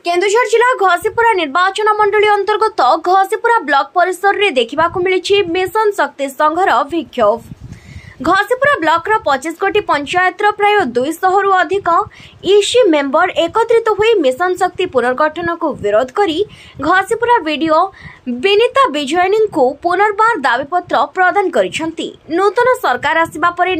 केन्दुझर जिला घसीपुरा निर्वाचन मंडली अंतर्गत घसीपुरा ब्लॉक परिसर रे देखा मिली मिशन शक्ति संघर विक्षोभ। घसीपुरा ब्लॉक 25 कोटी पंचायत प्राय 200 रु अधिक ईसी मेंबर एकत्रित हुई मिशन शक्ति पुनर्गठन को विरोध करी घसीपुरा वीडियो विनीता विजयनी को पुनर्बार दाबीपत्र प्रदान करिसेंती। नूतन सरकार आसिबा परे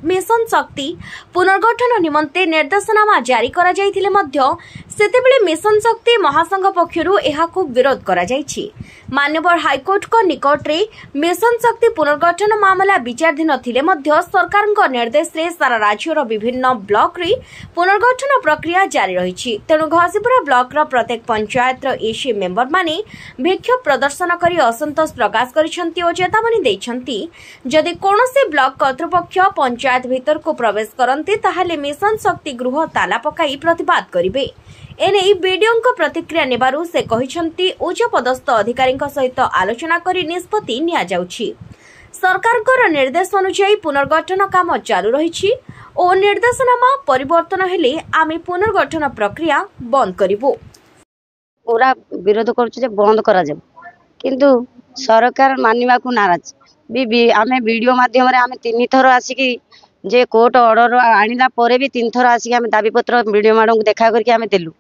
मिशन शक्ति पुनर्गठन निमंते निर्देशनामा जारी करा जायथिले मध्य सेतेबेले मिशन शक्ति महासंघ पक्षरु एहाकु विरोध करा जायछि। मान्यवर हाईकोर्ट को निकट रे मिशन शक्ति पुनर्गठन मामला विचाराधीन थिले मध्य सरकारक निर्देश रे सारा राज्यर विभिन्न ब्लॉक रे पुनर्गठन प्रक्रिया जारी रहिछि। तेणु घसीपुरा ब्लॉक रो प्रत्येक पंचायत रो ईसी मेंबर माने विक्षोभ प्रदर्शन करी असंतोष प्रकाश करिसेंती और चेतावनी दैछंती जदि कोनोसी ब्लॉक कर्तृपक्ष पंचायत भीतर को प्रवेश करंती ताहाले मिशन शक्ति गृह ताला पकाई प्रतिवाद करिवे। एने वीडियो प्रतिक्रिया नेबारु से कहिसेंती उच्च पदस्थ अधिकारी सहित आलोचना करी निष्पत्ति निया जाउछि। सरकारकर निर्देश अनुसार पुनर्गठन काम चालू रहिछि और निर्देशनामा परिवर्तन हेले आमे पुनर्गठन प्रक्रिया बंद करिवो। पूरा विरोध करूछु जे बंद करा जाऊ किंतु सरकार मानिबा को नाराज भी आमे वीडियो माध्यम रे आमे 3 थर आसिकी जे कोर्ट ऑर्डर आनिला परे भी 3 थर आसिकी आमे दाबी पत्र वीडियो मैडम को देखा करके आमे देलु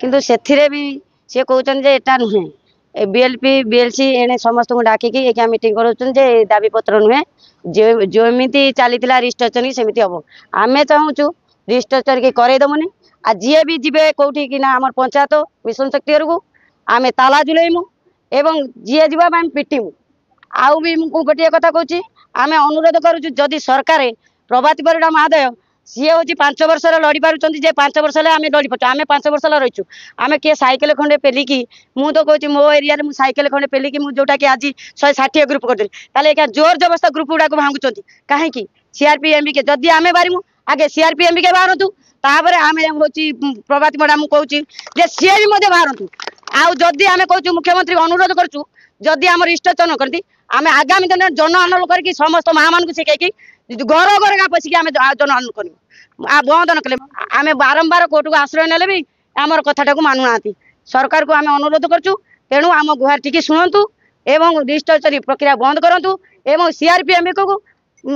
किंतु सेथिरे भी से कहउछन जे एटा नुहे बीएलपी बीएलसी एने समस्त को डाकी की एका मीटिंग करूछन जे दाबी पत्र नुहे जो एमिति चलीतिला रिस्ट्रक्चर की सेमिति हबो। आमे चाहूछु रिस्ट्रक्चर के करे दमुनी आ जे भी जिबे कोठी कि ना हमर पंचायत मिशन शक्ति को आमे ताला जुलेइमु एवं जी जीवा पिटिमु। आउ भी मुझे गोटे कथा कहूँ आमे अनुरोध करूँ जदि सरकार प्रभाती परिणाम आदाय सी हूँ 5 वर्ष लड़ी पार्टी जे 5 वर्ष आम लड़ी पार्छ आम 5 वर्ष रहीचु आम किए सैकेल खंडे पेलिकी मु तो कहूँ मो एरिया में सैकेल खंडे पेलिकी जोटा कि आज 160 ग्रुप करदेली जोर जबरदस्त ग्रुप गुड़ा भांगुंट कहीं सीआरपीएम के जदि आम बाहरमु आगे सीआरपीएम के बाहरतु तापर आम हूँ प्रभाती मैडम कहूँ जे सी भी बाहरतु आउ जदि आम कहूँ मुख्यमंत्री अनुरोध करूँ जदि आम रिस्ट्रक्चर न करती आम आगामी दिन जन आंदोलन करके समस्त माँ मान शिखी घर घर पशिक आम जन आंदोलन कर बंद न कले आम बारंबार कोर्ट को आश्रय ने भी आमर कथाटा को मानुना सरकार को आम अनुरोध करूँ तेणु आम गुहार टी शुणु एवं रिस्ट्रक्चर प्रक्रिया बंद करूँ एवं सीआरपीएम को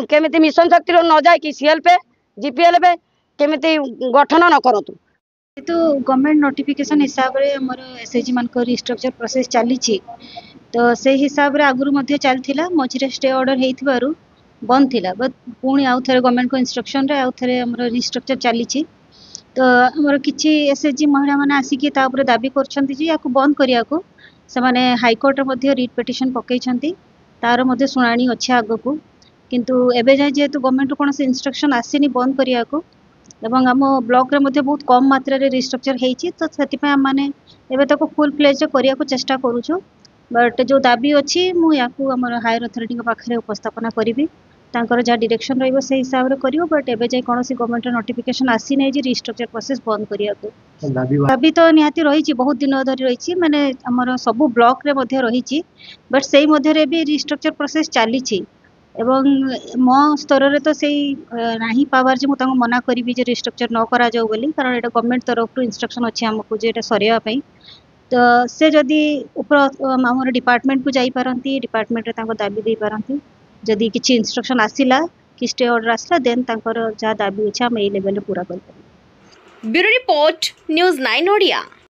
केमी मिशन शक्ति न जाए कि सीएलपे जीपीएल पे केमी गठन न करूँ तो गवर्नमेंट नोटिफिकेशन हिसाब रे हमर एसएचजी मान को रिस्ट्रक्चर प्रोसेस चली तो से हिसाब रे आगुरु मध्ये चलथिला मझिरे स्टे ऑर्डर हेइथिबारु बंद थिला बट पुणी आउ थरे गवर्नमेंट को इंस्ट्रक्शन रे आउ थरे हमर रिस्ट्रक्चर चली तो हमर किछि एसएचजी महिला माने आसिकी ता ऊपर दाबी करछंती जे याकु बंद करिया को से माने हाई कोर्ट रे मध्ये रिट पिटिशन पकैछंती तार मध्ये सुनानी अछि आगो को किंतु एबे जाय जेतु गवर्नमेंट को कोनसे इंस्ट्रक्शन आसीनी बंद करिया को एवं आम ब्लॉक रे मध्ये बहुत कम मात्रा रे रिस्ट्रक्चर हेइछि तो सेति हम माने एबे तक फुल फ्लेज करिया को चेष्टा करूछु बट जो दाबी अछि मु याकू हमर हायर अथॉरिटी के पाखरे उपस्थापना करिवि तांकर जा डायरेक्शन रहइबो से हिसाब रे करियो बट एबे जाय कोनोसी गवर्नमेंट नोटिफिकेशन आसी नै जे रिस्ट्रक्चर प्रोसेस बंद करिया को दाबी तो निहाती रहिछि बहुत दिन धरि रहिछि माने हमर सब ब्लॉक रे मध्ये रहिछि बट सेही मध्ये रे भी रिस्ट्रक्चर प्रोसेस चालिछि एवं मो स्तर रे तो सेही नाही पावर जे मु तांको मना करिवि जे रिस्ट्रक्चर न करा जाऊ बोली कारण एटा गवर्नमेंट तरफ इंस्ट्रक्शन अछि हमकु जे एटा सरिया पई तो से जदि ऊपर हमर डिपार्टमेंट को जाई पारंती डिपार्टमेंट रे तांको दाबी दे पारंती जदि किछि इंस्ट्रक्शन आसिला कि स्टे ऑर्डर आसिला देन तांकर जा दाबी अछि हम ए लेवल रे पूरा कर। Bureau report news 9 Odia.